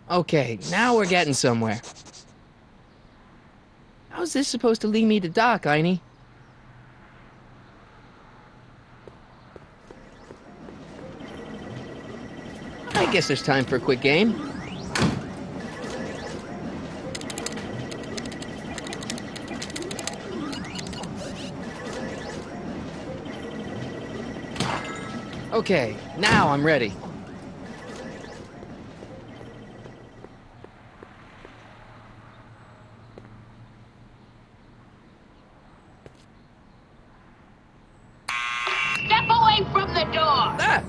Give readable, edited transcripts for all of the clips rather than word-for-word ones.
Okay, now we're getting somewhere. How's this supposed to lead me to Doc, Einie? I guess there's time for a quick game. Okay, now I'm ready. Step away from the door! Ah!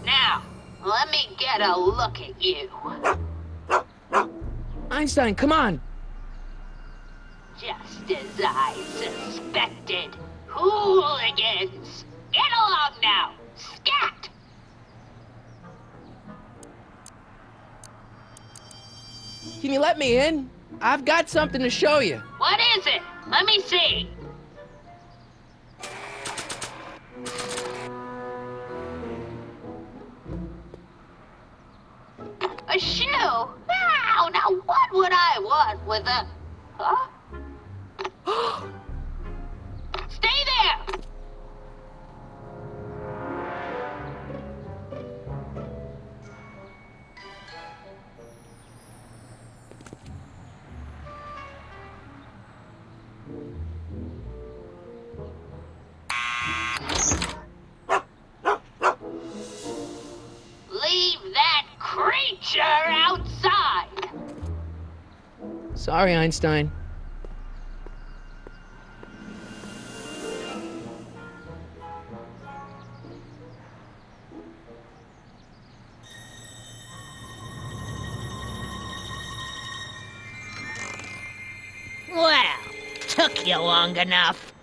Now, let me get a look at you. Einstein, come on! Just as I suspected. Hooligans! Get along now! Scat! Can you let me in? I've got something to show you. What is it? Let me see. A shoe? Now what would I want with a... Huh? Stay there! Leave that creature outside! Sorry, Einstein. Well, took you long enough.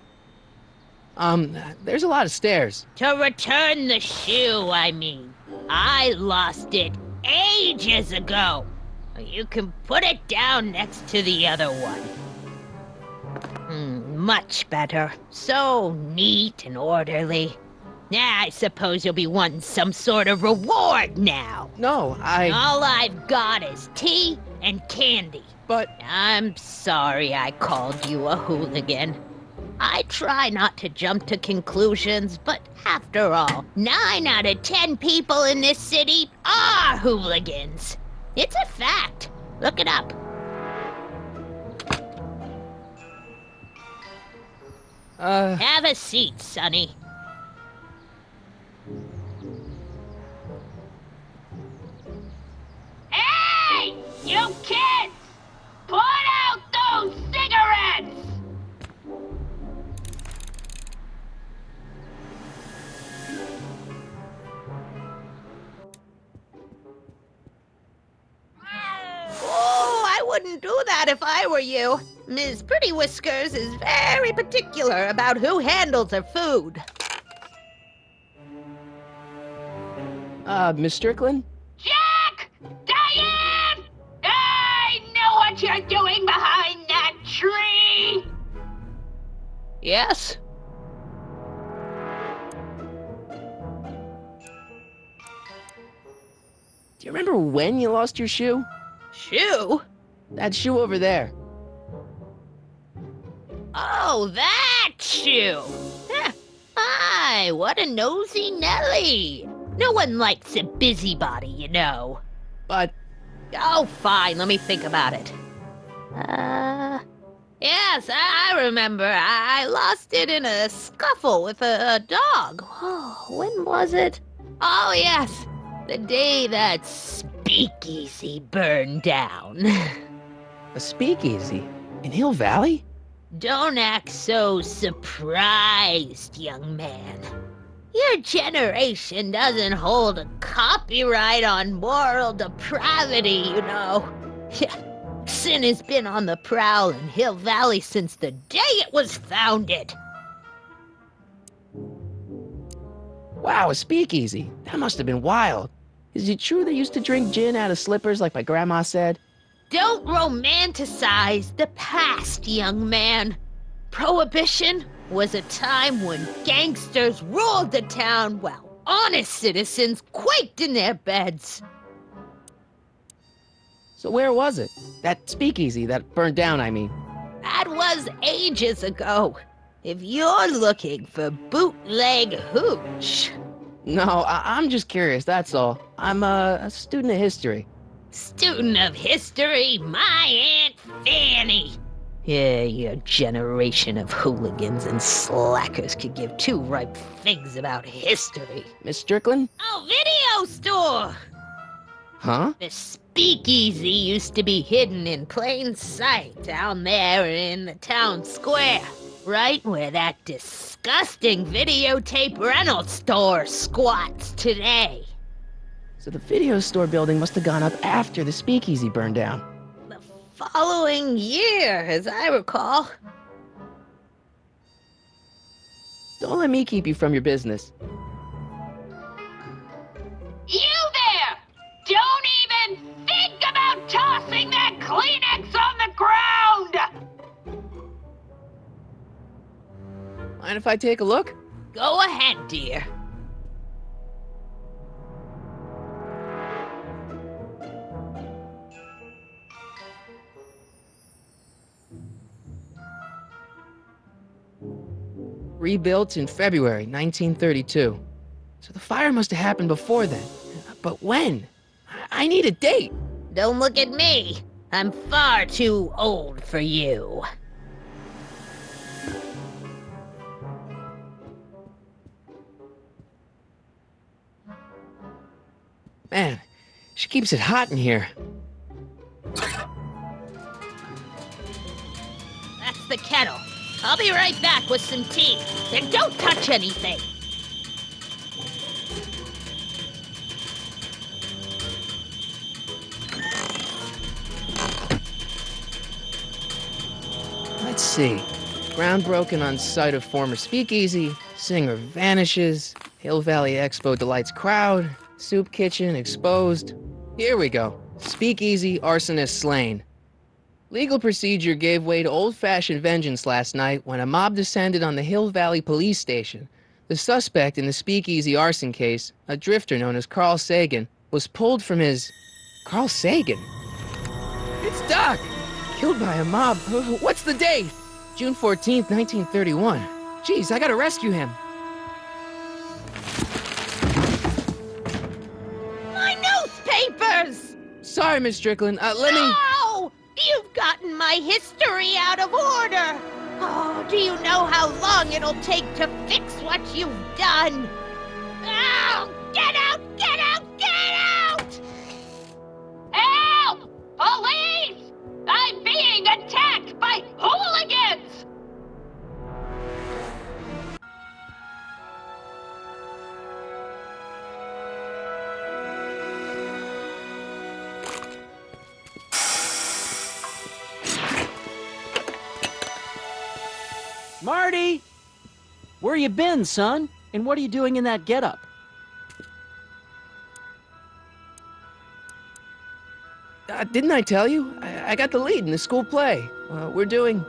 There's a lot of stairs. To return the shoe, I mean. I lost it ages ago. You can put it down next to the other one. Much better. So neat and orderly. I suppose you'll be wanting some sort of reward now. No, All I've got is tea and candy. But... I'm sorry I called you a hooligan. I try not to jump to conclusions, but after all, 9 out of 10 people in this city are hooligans. It's a fact. Look it up. Have a seat, Sonny. Hey! You kids! Put out those cigarettes! Oh, I wouldn't do that if I were you. Ms. Pretty Whiskers is very particular about who handles her food. Miss Strickland? Jack! Diane! I know what you're doing behind that tree! Yes? Do you remember when you lost your shoe? Shoe? That shoe over there. Oh, that shoe! Huh. My, what a nosy Nelly! No one likes a busybody, you know. But... Oh, fine, let me think about it. Yes, I remember. I lost it in a scuffle with a dog. Oh, when was it? Oh, yes, the day that speakeasy burned down. a speakeasy? In Hill Valley? Don't act so surprised, young man. Your generation doesn't hold a copyright on moral depravity, you know. Sin has been on the prowl in Hill Valley since the day it was founded. Wow, a speakeasy. That must have been wild. Is it true they used to drink gin out of slippers like my grandma said? Don't romanticize the past, young man. Prohibition was a time when gangsters ruled the town while honest citizens quaked in their beds. So where was it? That speakeasy that burned down, I mean. That was ages ago. If you're looking for bootleg hooch. No, I'm just curious, that's all. I'm a student of history. Student of history, my Aunt Fanny. Yeah, your generation of hooligans and slackers could give two ripe figs about history. Miss Strickland? Oh, video store! Huh? The speakeasy used to be hidden in plain sight down there in the town square, right where that disgusting videotape rental store squats today. So the video store building must have gone up after the speakeasy burned down. The following year, as I recall. Don't let me keep you from your business. You there! Don't even think about tossing that Kleenex on the ground! Mind if I take a look? Go ahead, dear. Rebuilt in February 1932. So the fire must have happened before then. But when? I need a date. Don't look at me. I'm far too old for you. Man, she keeps it hot in here. That's the kettle. I'll be right back with some tea. And don't touch anything. Let's see. Ground broken on site of former speakeasy. Singer vanishes. Hill Valley Expo delights crowd. Soup kitchen exposed. Here we go. Speakeasy arsonist slain. Legal procedure gave way to old-fashioned vengeance last night when a mob descended on the Hill Valley Police Station. The suspect in the speakeasy arson case, a drifter known as Carl Sagan, was pulled from his... Carl Sagan? It's Doc! Killed by a mob. What's the date? June 14th, 1931. Jeez, I gotta rescue him. My newspapers! Sorry, Miss Strickland. Let me... No! You've gotten my history out of order! Oh, do you know how long it'll take to fix what you've done? Oh, get out! Get out! Get out! Help! Police! I'm being attacked by hooligans! Marty! Where you been, son? And what are you doing in that getup? Didn't I tell you? I got the lead in the school play. We're doing...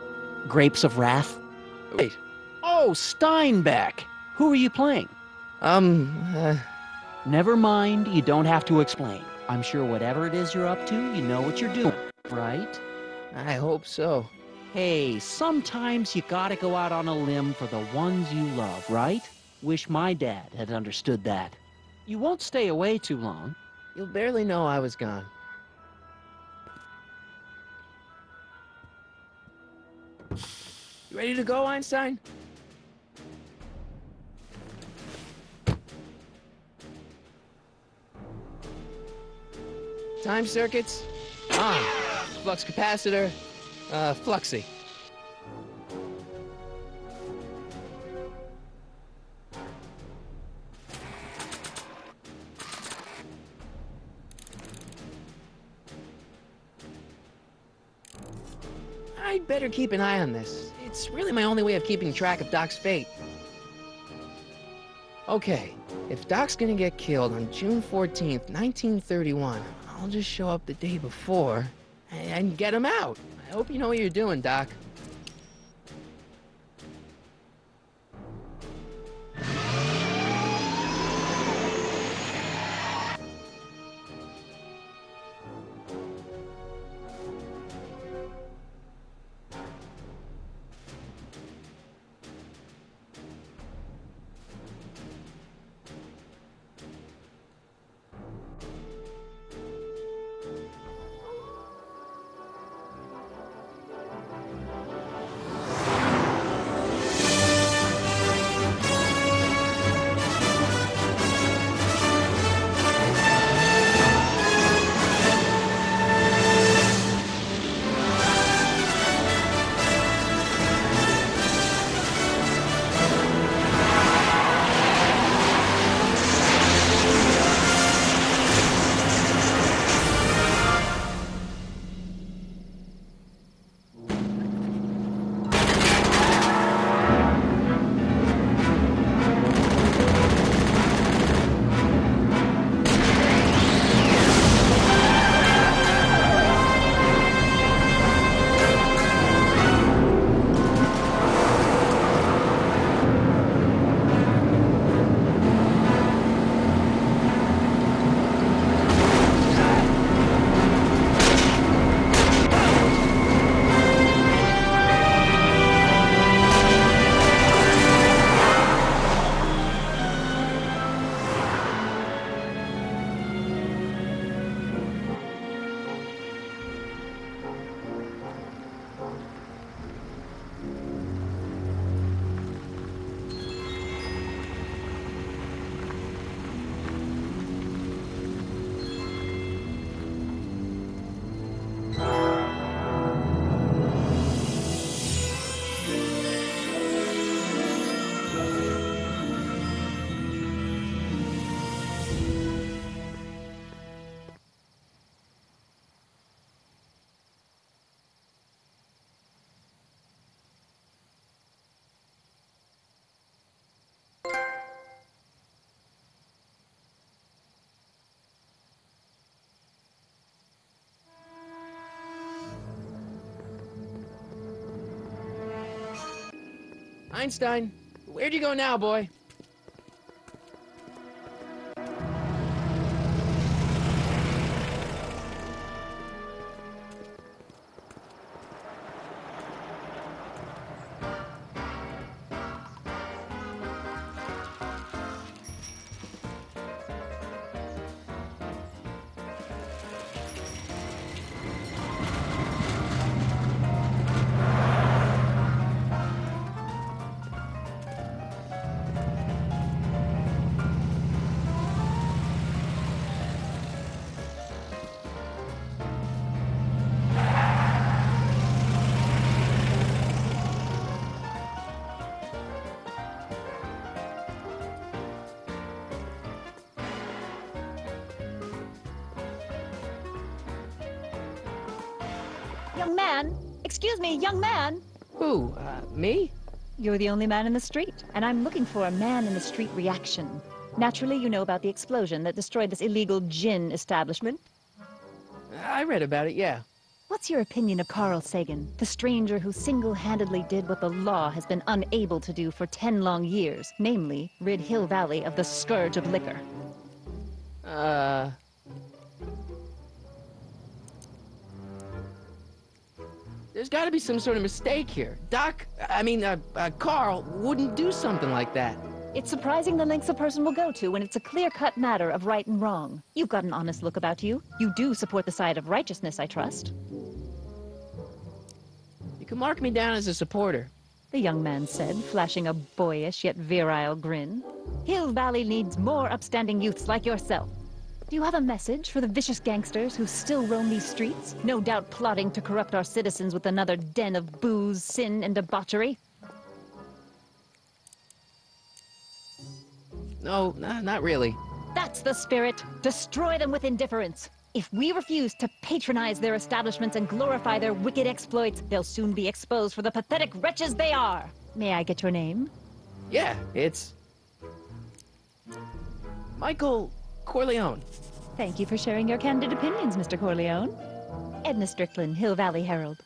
Grapes of Wrath? Wait. Oh, Steinbeck! Who are you playing? Never mind, you don't have to explain. I'm sure whatever it is you're up to, you know what you're doing, right? I hope so. Hey, sometimes you gotta go out on a limb for the ones you love, right? Wish my dad had understood that. You won't stay away too long. You'll barely know I was gone. You ready to go, Einstein? Time circuits? On. Flux capacitor? Fluxy. I'd better keep an eye on this. It's really my only way of keeping track of Doc's fate. Okay, if Doc's gonna get killed on June 14th, 1931, I'll just show up the day before and get him out. I hope you know what you're doing, Doc. Einstein, where'd you go now, boy? Young man! Excuse me, young man! Who, me? You're the only man in the street, and I'm looking for a man-in-the-street reaction. Naturally, you know about the explosion that destroyed this illegal gin establishment. I read about it, yeah. What's your opinion of Carl Sagan, the stranger who single-handedly did what the law has been unable to do for 10 long years, namely, rid Hill Valley of the scourge of liquor? There's gotta be some sort of mistake here. Carl wouldn't do something like that. It's surprising the lengths a person will go to when it's a clear-cut matter of right and wrong. You've got an honest look about you. You do support the side of righteousness, I trust. You can mark me down as a supporter. The young man said, flashing a boyish yet virile grin. Hill Valley needs more upstanding youths like yourself. Do you have a message for the vicious gangsters who still roam these streets, no doubt plotting to corrupt our citizens with another den of booze, sin, and debauchery? No, not really. That's the spirit. Destroy them with indifference. If we refuse to patronize their establishments and glorify their wicked exploits, they'll soon be exposed for the pathetic wretches they are. May I get your name? Yeah, it's... Michael Corleone. Thank you for sharing your candid opinions, Mr. Corleone. Edna Strickland, Hill Valley Herald.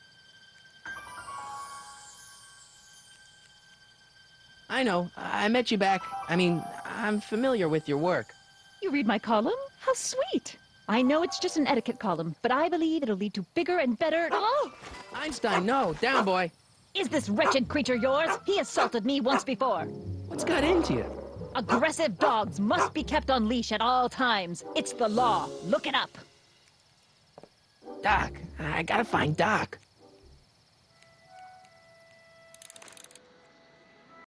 I know. I met you back. I'm familiar with your work. You read my column? How sweet! I know it's just an etiquette column, but I believe it'll lead to bigger and better... Oh! Einstein, no. Down, boy. Is this wretched creature yours? He assaulted me once before. What's got into you? Aggressive dogs must be kept on leash at all times. It's the law. Look it up. Doc. I gotta find Doc.